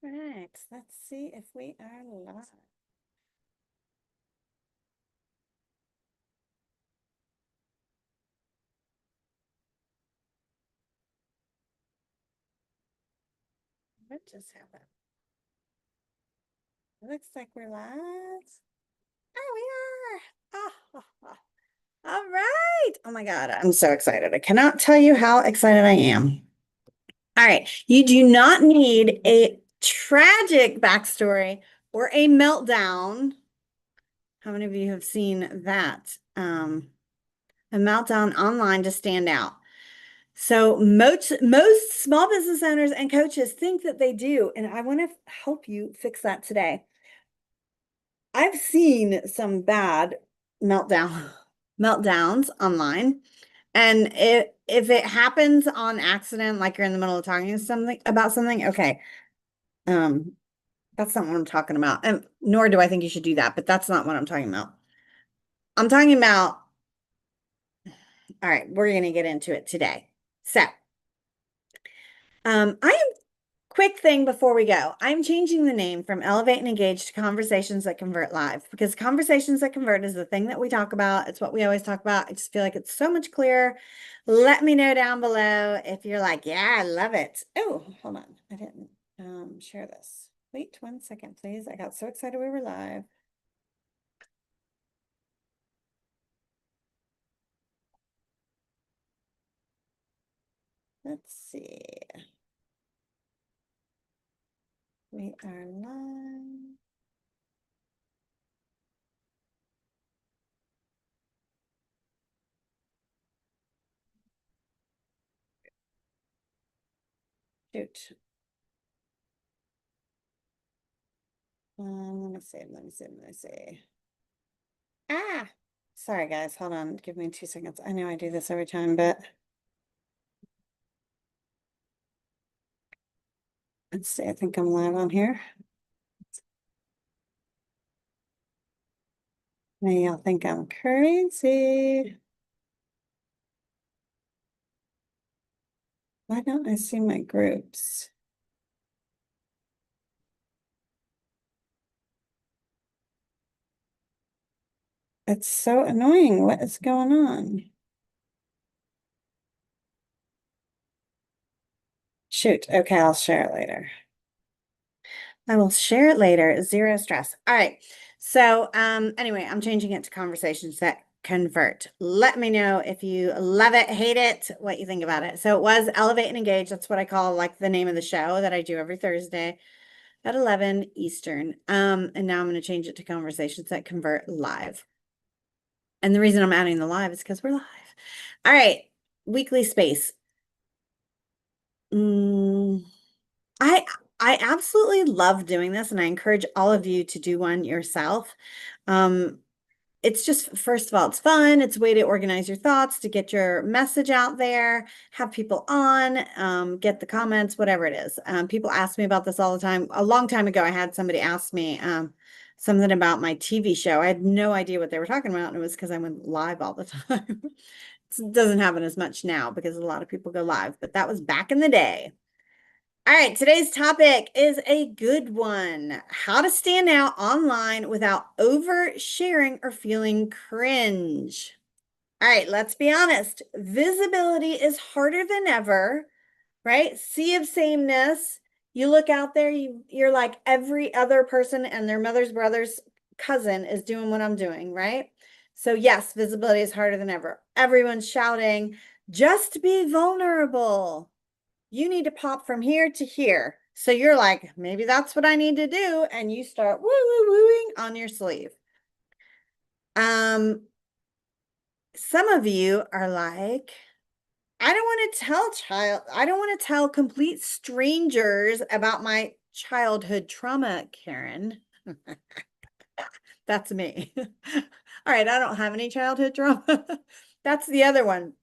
Right, let's see if we are live. What just happened? It looks like we're live. Oh, we are. All right. Oh my God, I'm so excited. I cannot tell you how excited I am. All right. You do not need a tragic backstory or a meltdown. How many of you have seen that? A meltdown online to stand out. So most small business owners and coaches think that they do, and I want to help you fix that today. I've seen some bad meltdown meltdowns online, and if it happens on accident, like you're in the middle of talking something about something, okay, um, that's not what I'm talking about, and nor do I think you should do that. But that's not what I'm talking about. I'm talking about. All right, we're going to get into it today. So, I am quick thing before we go. I'm changing the name from Elevate and Engage to Conversations That Convert Live because Conversations That Convert is the thing that we talk about. It's what we always talk about. I just feel like it's so much clearer. Let me know down below if you're like, yeah, I love it. Oh, hold on. I didn't share this. Wait 1 second, please. I got so excited we were live. Let's see. We are live. Shoot. Let me see. Let me see. Ah, sorry guys. Hold on. Give me 2 seconds. I know I do this every time, but let's see. I think I'm live on here. Now y'all think I'm crazy. Why don't I see my groups? It's so annoying. What is going on? Shoot. Okay, I'll share it later. I will share it later. Zero stress. All right. So, anyway, I'm changing it to Conversations That Convert. Let me know if you love it, hate it, what you think about it. So it was Elevate and Engage. That's what I call like the name of the show that I do every Thursday at 11 Eastern. And now I'm going to change it to Conversations That Convert Live. And the reason I'm adding the live is because we're live. All right. Weekly space. Mm, I I absolutely love doing this, and I encourage all of you to do one yourself. Um, it's just, first of all, it's fun. It's a way to organize your thoughts, to get your message out there, have people on, get the comments, whatever it is. People ask me about this all the time. A long time ago, I had somebody ask me something about my TV show. I had no idea what they were talking about, and it was because I went live all the time. It doesn't happen as much now because a lot of people go live, but that was back in the day. All right, today's topic is a good one. How to stand out online without oversharing or feeling cringe. All right, let's be honest. Visibility is harder than ever, right? Sea of sameness. You look out there, you're like every other person and their mother's brother's cousin is doing what I'm doing, right? So yes, visibility is harder than ever. Everyone's shouting, just be vulnerable. You need to pop from here to here. So you're like, maybe that's what I need to do. And you start woo woo wooing on your sleeve. Um, some of you are like, I don't want to tell complete strangers about my childhood trauma, Karen. That's me. All right, I don't have any childhood trauma. That's the other one.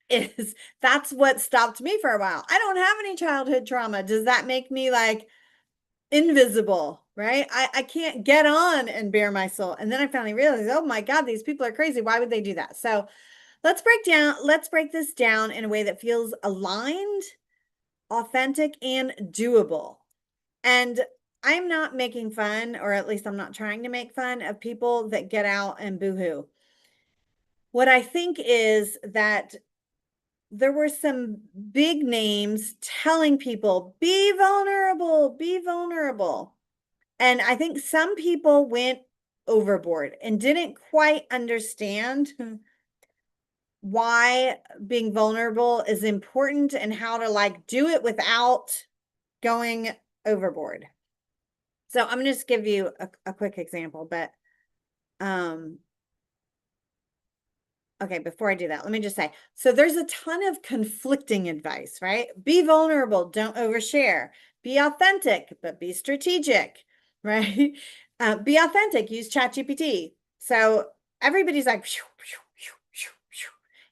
Is that's what stopped me for a while. I don't have any childhood trauma. Does that make me like invisible, right? I can't get on and bare my soul. And then I finally realized, oh my God, these people are crazy. Why would they do that? So let's break this down in a way that feels aligned, authentic, and doable. And I'm not making fun, or at least I'm not trying to make fun of people that get out and boohoo. What I think is that there were some big names telling people, be vulnerable, be vulnerable. And I think some people went overboard and didn't quite understand why being vulnerable is important and how to like do it without going overboard. So I'm gonna just give you a quick example, but um okay, before I do that, let me just say, so there's a ton of conflicting advice, right? Be vulnerable, don't overshare. Be authentic, but be strategic, right? Be authentic, use ChatGPT. So everybody's like,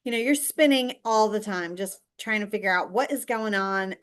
you're spinning all the time, just trying to figure out what is going on.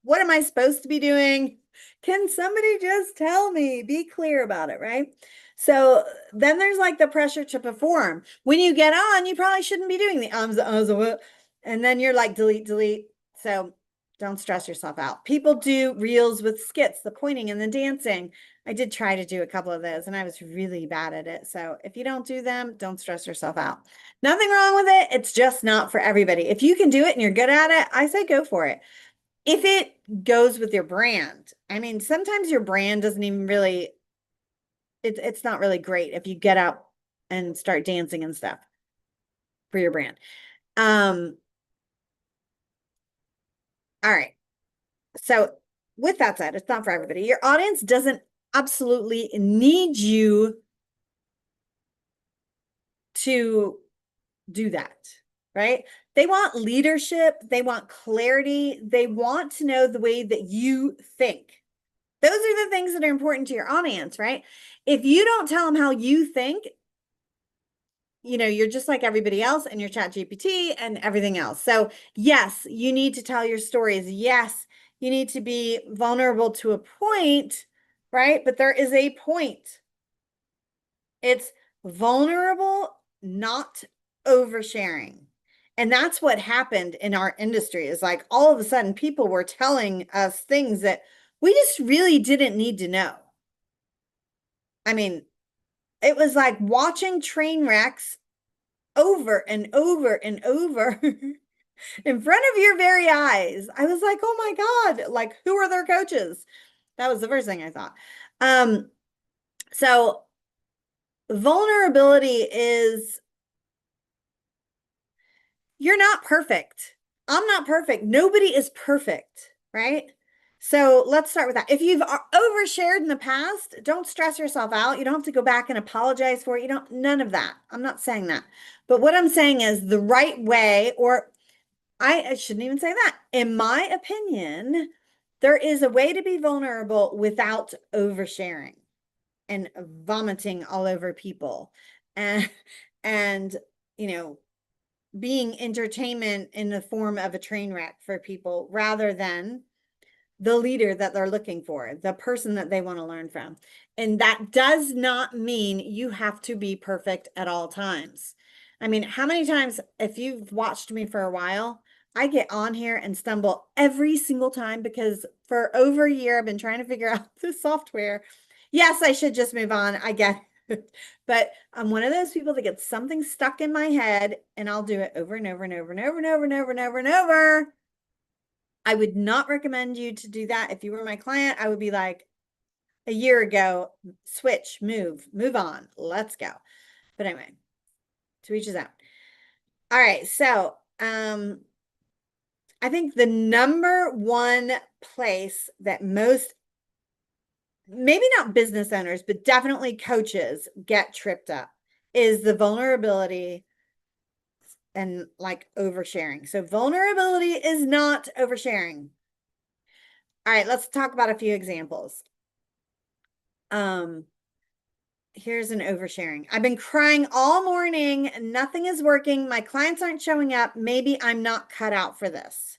What am I supposed to be doing? Can somebody just tell me? Be clear about it, right? So then there's like the pressure to perform. When you get on, you probably shouldn't be doing the and then you're like, delete, delete. So don't stress yourself out. People do reels with skits, the pointing and the dancing. I did try to do a couple of those and I was really bad at it. So if you don't do them, don't stress yourself out. Nothing wrong with it. It's just not for everybody. If you can do it and you're good at it, I say go for it. If it goes with your brand, I mean, sometimes your brand doesn't even really, it's not really great if you get out and start dancing and stuff for your brand. All right. So with that said, it's not for everybody. Your audience doesn't absolutely need you to do that, right? They want leadership, they want clarity, they want to know the way that you think. Those are the things that are important to your audience, right? If you don't tell them how you think, you're just like everybody else and your chat GPT and everything else. So yes, you need to tell your stories. Yes, you need to be vulnerable to a point, right? But there is a point. It's vulnerable, not oversharing. And that's what happened in our industry is like all of a sudden people were telling us things that we just really didn't need to know. I mean, it was like watching train wrecks over and over and over in front of your very eyes. I was like, oh my God, like who are their coaches? That was the first thing I thought. So vulnerability is you're not perfect. I'm not perfect. Nobody is perfect, right? So let's start with that. If you've overshared in the past, don't stress yourself out. You don't have to go back and apologize for it. You don't, none of that. I'm not saying that. But what I'm saying is the right way, or I shouldn't even say that. In my opinion, there is a way to be vulnerable without oversharing and vomiting all over people and being entertainment in the form of a train wreck for people rather than the leader that they're looking for, the person that they want to learn from. And that does not mean you have to be perfect at all times. I mean, how many times, if you've watched me for a while, I get on here and stumble every single time because for over a year, I've been trying to figure out the software. Yes, I should just move on. I get it. But I'm one of those people that gets something stuck in my head and I'll do it over and over and over and over and over and over and over and over. I would not recommend you to do that. If you were my client, I would be like, a year ago, switch, move on, let's go. But anyway, to each his own. All right, so I think the number one place that most, maybe not business owners, but definitely coaches get tripped up is the vulnerability and like oversharing. So vulnerability is not oversharing. All right, let's talk about a few examples. Here's an oversharing. I've been crying all morning. Nothing is working. My clients aren't showing up. Maybe I'm not cut out for this.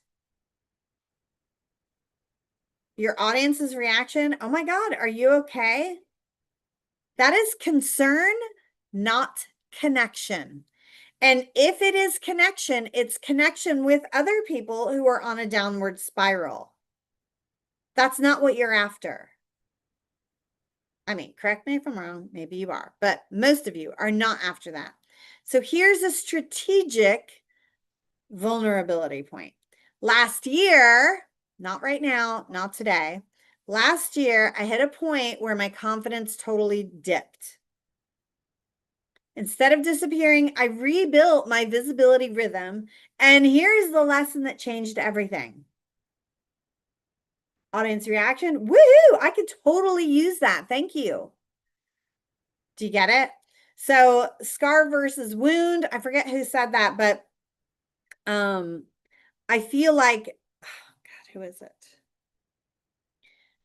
Your audience's reaction, oh my God, are you okay? That is concern, not connection. And if it is connection, it's connection with other people who are on a downward spiral. That's not what you're after. I mean, correct me if I'm wrong, maybe you are, but most of you are not after that. So here's a strategic vulnerability point. Last year, not right now, not today. Last year, I hit a point where my confidence totally dipped. Instead of disappearing, I rebuilt my visibility rhythm. And here's the lesson that changed everything. Audience reaction. Woohoo! I could totally use that. Thank you. Do you get it? So, scar versus wound. I forget who said that, but I feel like, oh God, who is it?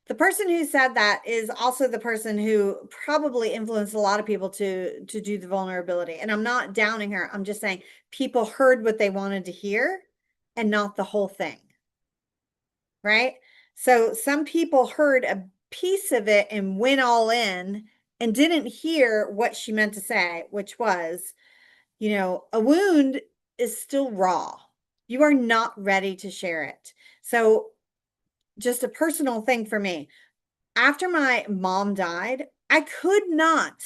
The person who said that is also the person who probably influenced a lot of people to do the vulnerability. And I'm not downing her. I'm just saying people heard what they wanted to hear and not the whole thing. Right? So some people heard a piece of it and went all in and didn't hear what she meant to say, which was, a wound is still raw. You are not ready to share it. So just a personal thing for me. After my mom died, I could not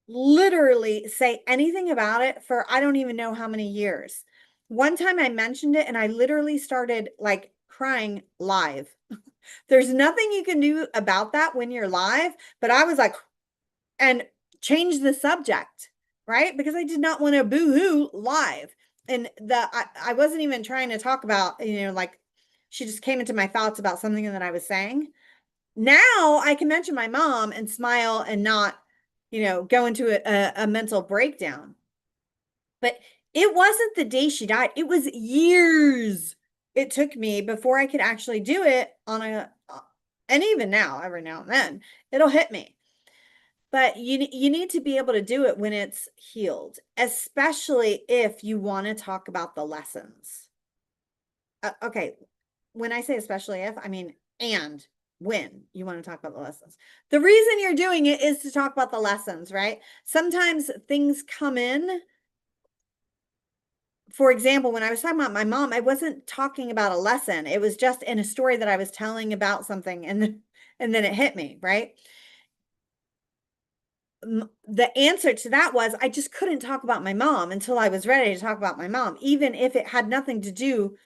literally say anything about it for I don't even know how many years. One time I mentioned it and I literally started like crying live. There's nothing you can do about that when you're live, but I was like, and change the subject, right? Because I did not want to boo-hoo live. And I wasn't even trying to talk about, like she just came into my thoughts about something that I was saying. Now I can mention my mom and smile and not, go into a mental breakdown. But it wasn't the day she died. It was years it took me before I could actually do it and even now, every now and then, it'll hit me. But you need to be able to do it when it's healed, especially if you want to talk about the lessons. Okay, when I say especially if, I mean and when you want to talk about the lessons. The reason you're doing it is to talk about the lessons, right? Sometimes things come in. For example, when I was talking about my mom, I wasn't talking about a lesson. It was just in a story that I was telling about something and then it hit me, right? The answer to that was I just couldn't talk about my mom until I was ready to talk about my mom, even if it had nothing to do.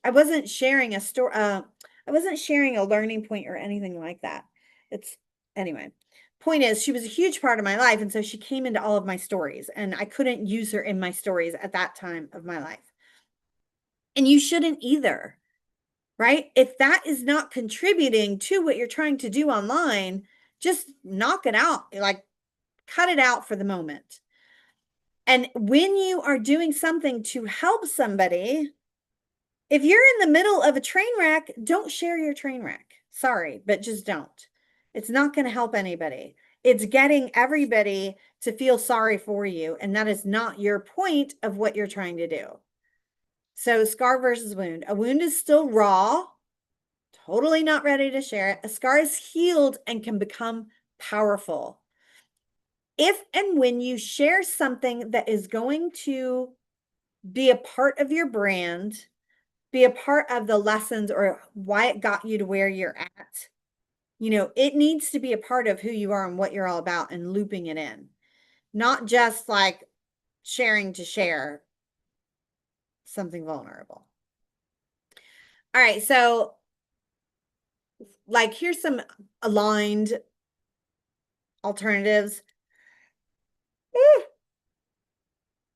I wasn't sharing a story. I wasn't sharing a learning point or anything like that. It's anyway. Point is, she was a huge part of my life, and so she came into all of my stories, and I couldn't use her in my stories at that time of my life. And you shouldn't either, right? If that is not contributing to what you're trying to do online, just knock it out. Like cut it out for the moment. And when you are doing something to help somebody, if you're in the middle of a train wreck, don't share your train wreck. Sorry, but just don't. It's not going to help anybody. It's getting everybody to feel sorry for you. And that is not your point of what you're trying to do. So, scar versus wound. A wound is still raw, totally not ready to share it. A scar is healed and can become powerful. If and when you share something that is going to be a part of your brand, be a part of the lessons or why it got you to where you're at, it needs to be a part of who you are and what you're all about and looping it in, not just like sharing to share something vulnerable. All right. So, like, here's some aligned alternatives.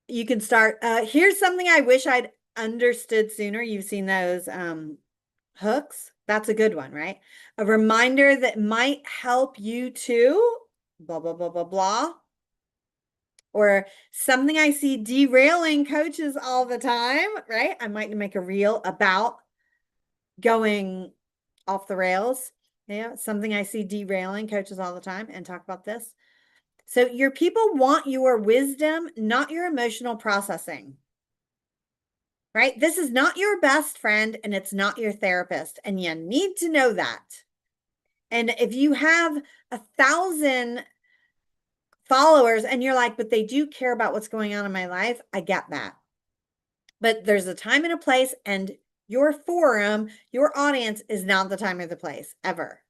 You can start. Here's something I wish I'd understood sooner. You've seen those hooks. That's a good one, right? A reminder that might help you too. Blah, blah, blah, blah, blah. Or something I see derailing coaches all the time, right? I might make a reel about going off the rails. Yeah, something I see derailing coaches all the time and talk about this. So your people want your wisdom, not your emotional processing. Right? This is not your best friend and it's not your therapist. And you need to know that. And if you have 1,000 followers and you're like, but they do care about what's going on in my life, I get that. But there's a time and a place, and Your forum, your audience is not the time or the place ever.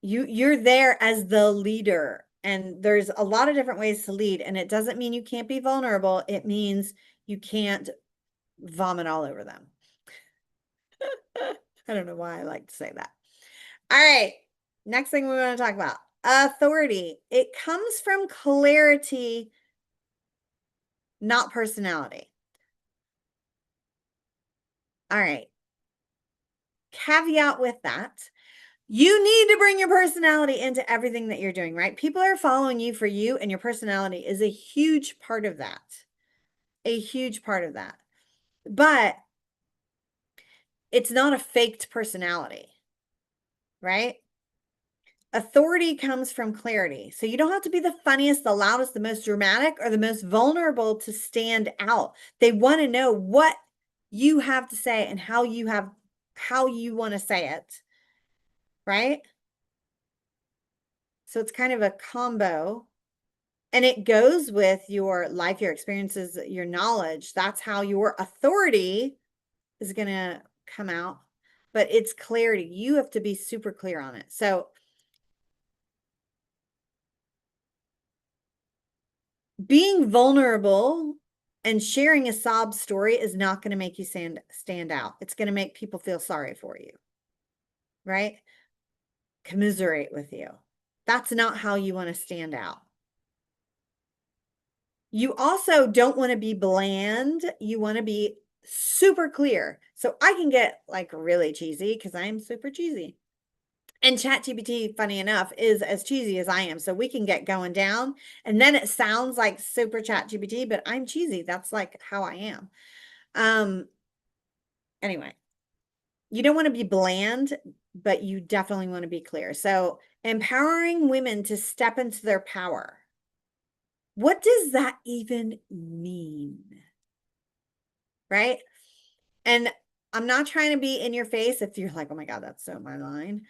You're there as the leader, and there's a lot of different ways to lead, and it doesn't mean you can't be vulnerable. It means you can't vomit all over them. I don't know why I like to say that. All right. Next thing we want to talk about, authority. It comes from clarity, not personality. All right. Caveat with that. You need to bring your personality into everything that you're doing, right? People are following you for you, and your personality is a huge part of that. A huge part of that. But it's not a faked personality, right? Authority comes from clarity. So you don't have to be the funniest, the loudest, the most dramatic, or the most vulnerable to stand out. They want to know what you have to say and how you want to say it, right? So it's kind of a combo. And it goes with your life, your experiences, your knowledge. That's how your authority is going to come out. But it's clarity. You have to be super clear on it. So being vulnerable and sharing a sob story is not going to make you stand out. It's going to make people feel sorry for you, right? Commiserate with you. That's not how you want to stand out. You also don't want to be bland. You want to be super clear. So I can get like really cheesy because I'm super cheesy. And ChatGPT, funny enough, is as cheesy as I am. So we can get going down, and then it sounds like super ChatGPT, but I'm cheesy. That's like how I am. Anyway, you don't want to be bland, but you definitely want to be clear. So empowering women to step into their power. What does that even mean? Right? And I'm not trying to be in your face if you're like, oh my God, that's so my line.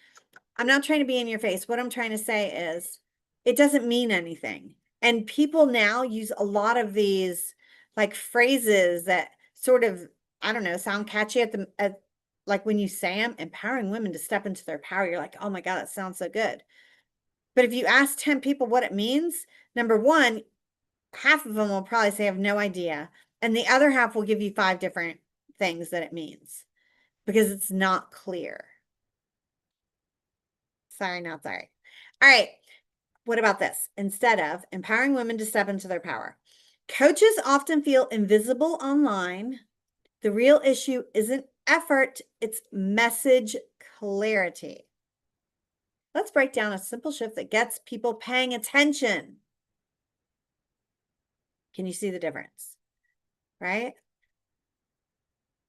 I'm not trying to be in your face. What I'm trying to say is it doesn't mean anything. And people now use a lot of these like phrases that sort of, I don't know, sound catchy at like when you say them, empowering women to step into their power. You're like, oh my God, that sounds so good. But if you ask 10 people what it means, number one, half of them will probably say, I have no idea. And the other half will give you 5 different things that it means because it's not clear. Sorry, not sorry. All right. What about this? Instead of empowering women to step into their power, coaches often feel invisible online. The real issue isn't effort, it's message clarity. Let's break down a simple shift that gets people paying attention. Can you see the difference? Right?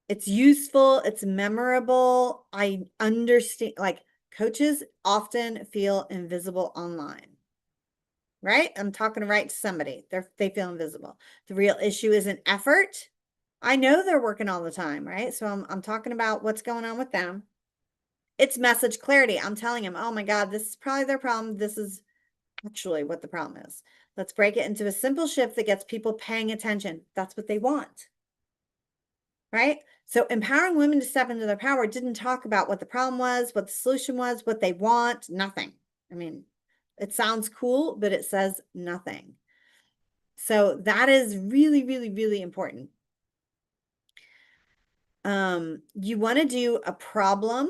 It's useful, it's memorable. I understand, like, coaches often feel invisible online. Right? I'm talking right to somebody. They feel invisible. The real issue isn't effort. I know they're working all the time, right? So I'm talking about what's going on with them. It's message clarity. I'm telling them, oh my God, this is probably their problem. This is actually what the problem is. Let's break it into a simple shift that gets people paying attention. That's what they want, right? So empowering women to step into their power didn't talk about what the problem was, what the solution was, what they want, nothing. I mean, it sounds cool, but it says nothing. So that is really, really, really important. You want to do a problem,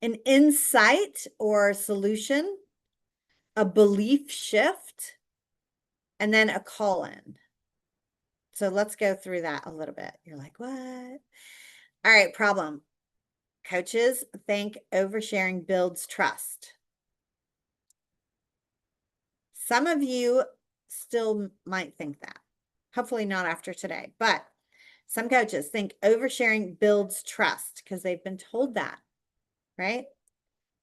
an insight or solution, a belief shift, and then a call in. So let's go through that a little bit. You're like, what? All right, problem. Coaches think oversharing builds trust. Some of you still might think that. Hopefully not after today, but some coaches think oversharing builds trust because they've been told that, right?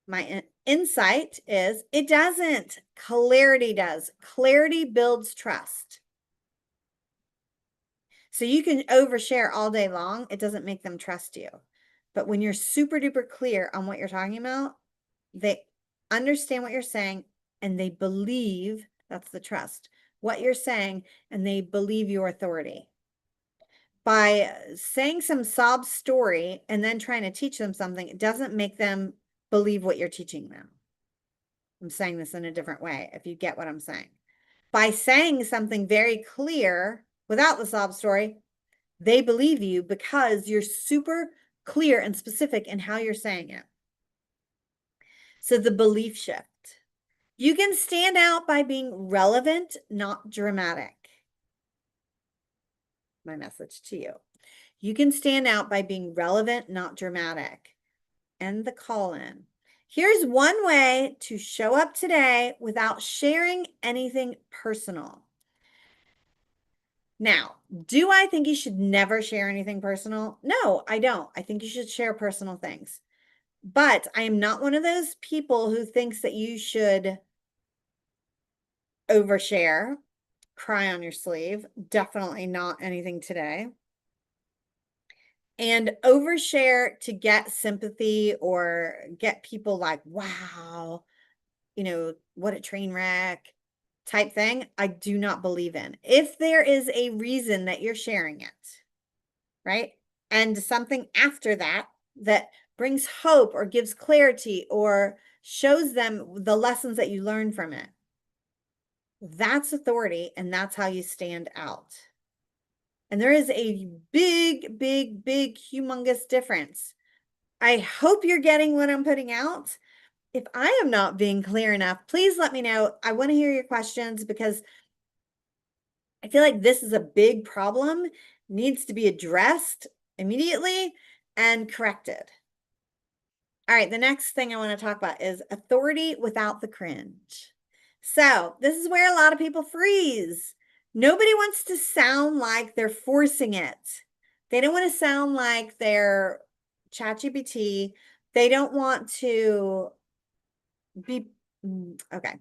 My insight is it doesn't. Clarity does. Clarity builds trust. So you can overshare all day long. It doesn't make them trust you. But when you're super duper clear on what you're talking about, they understand what you're saying and they believe, that's the trust, what you're saying, and they believe your authority. by saying some sob story and then trying to teach them something, it doesn't make them believe what you're teaching them. I'm saying this in a different way, if you get what I'm saying. By saying something very clear without the sob story, they believe you because you're super clear and specific in how you're saying it. So the belief shift. You can stand out by being relevant, not dramatic. My message to you. You can stand out by being relevant, not dramatic. End the call in. Here's one way to show up today without sharing anything personal. Now, do I think you should never share anything personal? No, I don't. I think you should share personal things. But I am not one of those people who thinks that you should overshare, cry on your sleeve. Definitely not anything today. And overshare to get sympathy or get people like, wow, what a train wreck type thing. I do not believe in. If there is a reason that you're sharing it, right? And something after that that brings hope or gives clarity or shows them the lessons that you learn from it. That's authority, and that's how you stand out. And there is a big, big, big, humongous difference. I hope you're getting what I'm putting out. If I am not being clear enough, please let me know. I want to hear your questions because I feel like this is a big problem, needs to be addressed immediately and corrected. All right, the next thing I want to talk about is authority without the cringe. So this is where a lot of people freeze. Nobody wants to sound like they're forcing it. They don't want to sound like they're ChatGPT. They don't want to be, okay.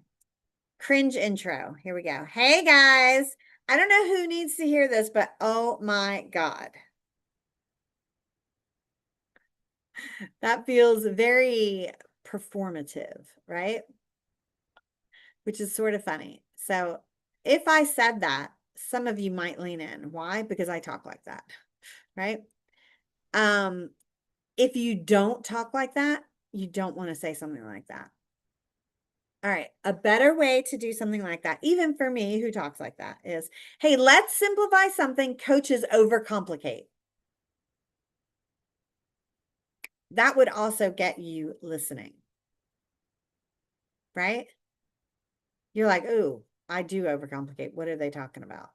Cringe intro. Here we go. Hey guys. I don't know who needs to hear this, but oh my God. That feels very performative, right? Which is sort of funny. So if I said that, some of you might lean in. Why? Because I talk like that, right? If you don't talk like that, you don't want to say something like that. All right, a better way to do something like that, even for me who talks like that, is, hey, let's simplify something coaches overcomplicate. That would also get you listening, right? You're like, ooh, I do overcomplicate. What are they talking about?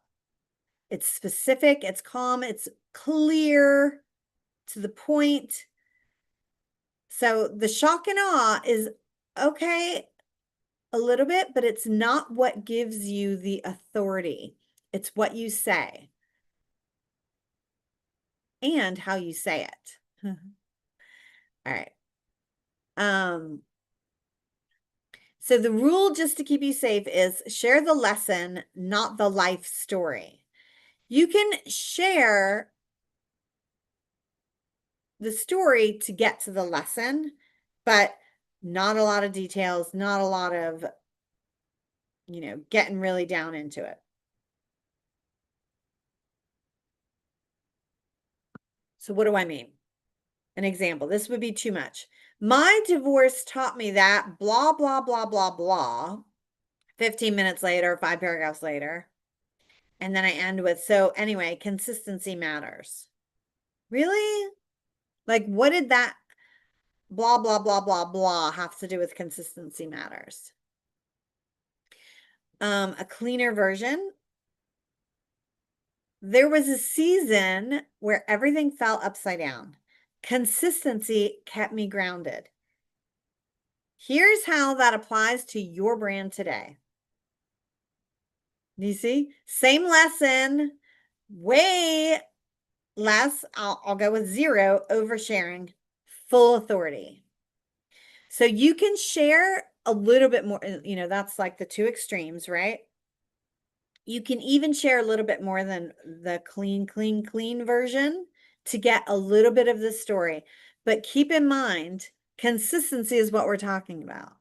It's specific, it's calm, it's clear, to the point. So the shock and awe is okay a little bit, but it's not what gives you the authority. It's what you say and how you say it. All right. So the rule, just to keep you safe, is share the lesson, not the life story. You can share the story to get to the lesson, but not a lot of details, not a lot of, getting really down into it. So what do I mean? An example. This would be too much. My divorce taught me that blah, blah, blah, blah, blah. 15 minutes later, 5 paragraphs later. And then I end with, so anyway, consistency matters. Really? Like, what did that blah, blah, blah, blah, blah have to do with consistency matters? A cleaner version. There was a season where everything fell upside down. Consistency kept me grounded. Here's how that applies to your brand today. You see? Same lesson, way less. I'll go with 0, oversharing, full authority. So you can share a little bit more, that's like the two extremes, right? You can even share a little bit more than the clean, clean, clean version to get a little bit of the story. But keep in mind, consistency is what we're talking about.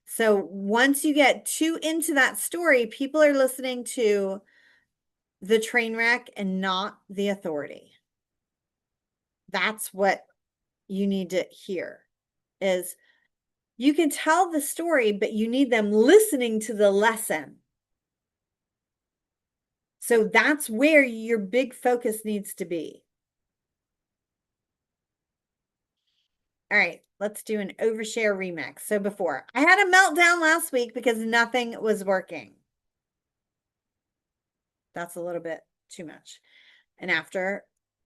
So once you get too into that story, people are listening to the train wreck and not the authority. That's what you need to hear is you can tell the story, but you need them listening to the lesson. So that's where your big focus needs to be. All right, let's do an overshare remix. So before, I had a meltdown last week because nothing was working. That's a little bit too much. And after,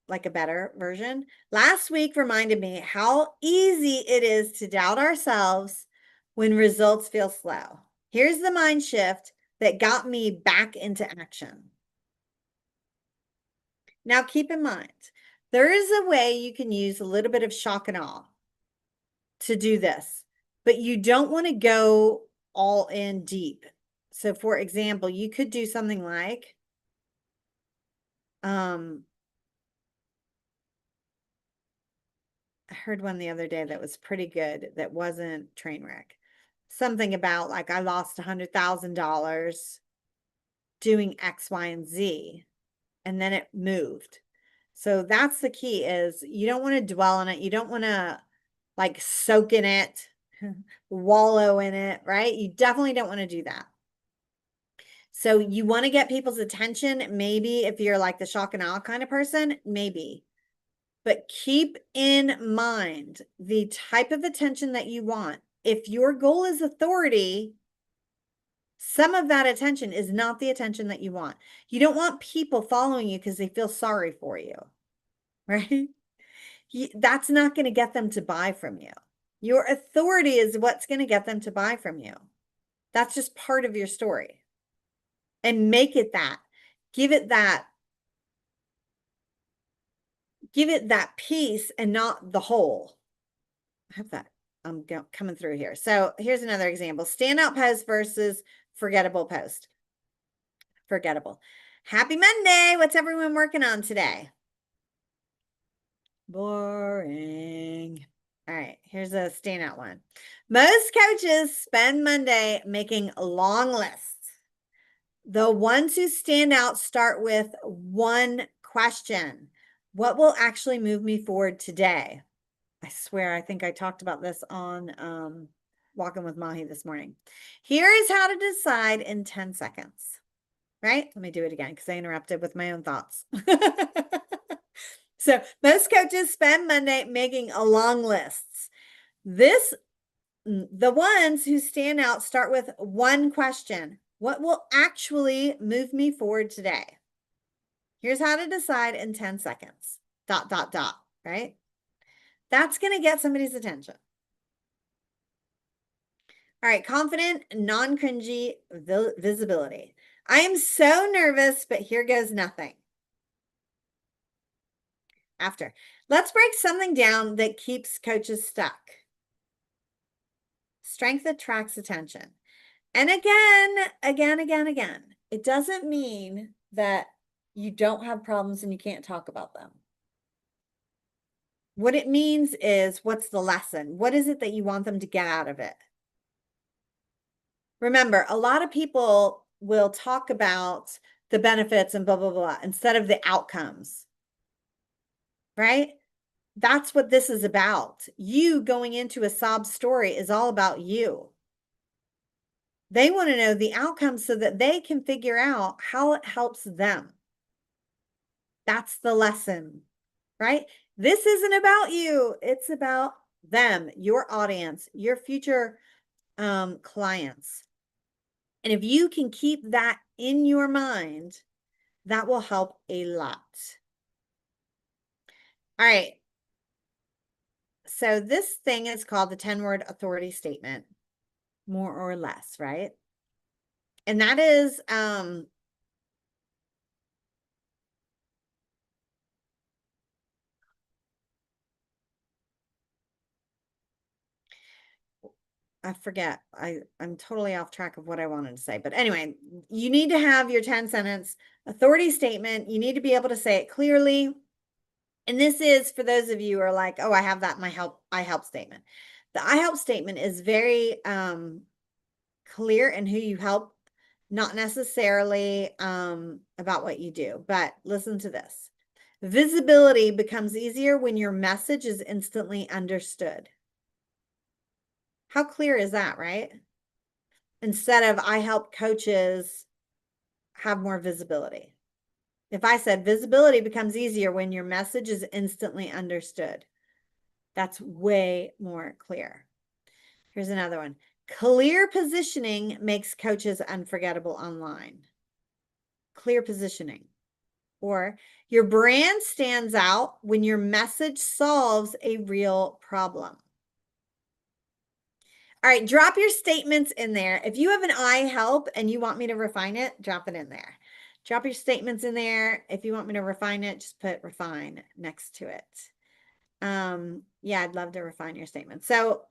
like a better version, last week reminded me how easy it is to doubt ourselves when results feel slow. Here's the mind shift that got me back into action. Now, keep in mind, there is a way you can use a little bit of shock and awe to do this, but you don't want to go all in deep. So, for example, you could do something like, I heard one the other day that was pretty good that wasn't train wreck. Something about like I lost $100,000 doing X, Y, and Z, and then it moved. So that's the key is you don't want to dwell on it. You don't want to like soak in it, wallow in it, right? You definitely don't want to do that. So you want to get people's attention. Maybe if you're like the shock and awe kind of person, maybe. But keep in mind the type of attention that you want. If your goal is authority, some of that attention is not the attention that you want. You don't want people following you because they feel sorry for you, right? That's not going to get them to buy from you. Your authority is what's going to get them to buy from you. That's just part of your story. And make it that. Give it that piece and not the whole. I hope that I'm coming through here. So here's another example. Standout post versus forgettable post. Forgettable. Happy Monday. What's everyone working on today? Boring. All right, here's a standout one. Most coaches spend Monday making long lists. The ones who stand out start with one question. What will actually move me forward today? I swear, I think I talked about this on Walking with Mahi this morning. Here is how to decide in 10 seconds, right? Let me do it again because I interrupted with my own thoughts. So most coaches spend Monday making a long lists. The ones who stand out start with one question. What will actually move me forward today? Here's how to decide in 10 seconds. ... Right? That's going to get somebody's attention. All right, confident, non-cringy visibility. I am so nervous, but here goes nothing. After, let's break something down that keeps coaches stuck. Strength attracts attention. And again, it doesn't mean that you don't have problems and you can't talk about them. What it means is, what's the lesson? What is it that you want them to get out of it? Remember, a lot of people will talk about the benefits and blah, blah, blah, instead of the outcomes, right? That's what this is about. You going into a sob story is all about you. They want to know the outcomes so that they can figure out how it helps them. That's the lesson, right? This isn't about you. It's about them, your audience, your future clients. And if you can keep that in your mind, that will help a lot. All right. So this thing is called the 10-word authority statement, more or less, right? And that is, I forget. I'm totally off track of what I wanted to say. But anyway, you need to have your 10-sentence authority statement. You need to be able to say it clearly. And this is for those of you who are like, oh, I have that in my I help statement. The I help statement is very clear in who you help not necessarily about what you do, but listen to this. Visibility becomes easier when your message is instantly understood. How clear is that, right? Instead of I help coaches have more visibility. If I said visibility becomes easier when your message is instantly understood, that's way more clear. Here's another one. Clear positioning makes coaches unforgettable online. Clear positioning. Or your brand stands out when your message solves a real problem. All right, drop your statements in there. If you have an I help and you want me to refine it, drop it in there. Drop your statements in there. If you want me to refine it, just put refine next to it. Yeah, I'd love to refine your statement. So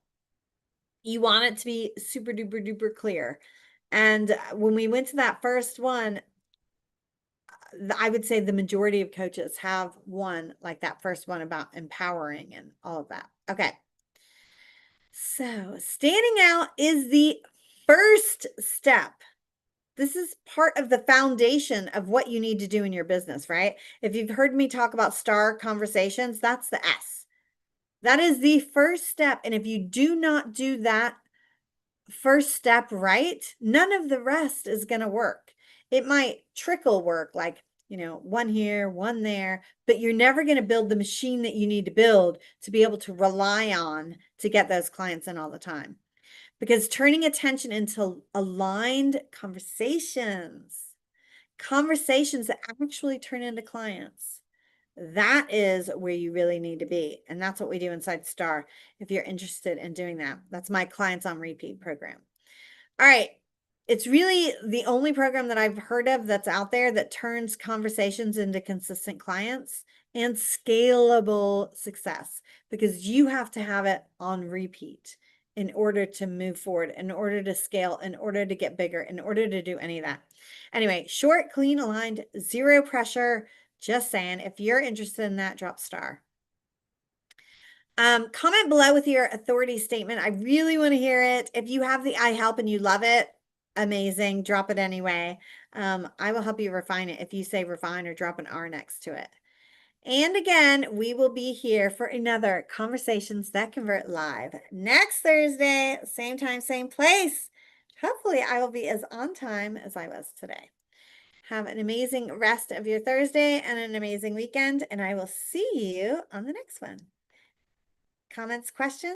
you want it to be super duper duper clear. And when we went to that first one, I would say the majority of coaches have one like that first one about empowering and all of that. Okay. So standing out is the first step. This is part of the foundation of what you need to do in your business, right? If you've heard me talk about star conversations, that's the S. That is the first step. And if you do not do that first step right, none of the rest is going to work. It might trickle work, like, one here, one there, but you're never going to build the machine that you need to build to be able to rely on to get those clients in all the time. Because turning attention into aligned conversations that actually turn into clients, that is where you really need to be. And that's what we do inside Star. If you're interested in doing that, that's my clients on repeat program. All right. It's really the only program that I've heard of that's out there that turns conversations into consistent clients and scalable success, because you have to have it on repeat in order to move forward, in order to scale, in order to get bigger, in order to do any of that. Anyway, short, clean, aligned, zero pressure. Just saying, if you're interested in that, drop star. Comment below with your authority statement. I really want to hear it. If you have the I help and you love it, amazing. Drop it anyway. I will help you refine it if you say refine or drop an R next to it. And again, we will be here for another Conversations That Convert live next Thursday, same time, same place. Hopefully, I will be as on time as I was today. Have an amazing rest of your Thursday and an amazing weekend, and I will see you on the next one. Comments, questions?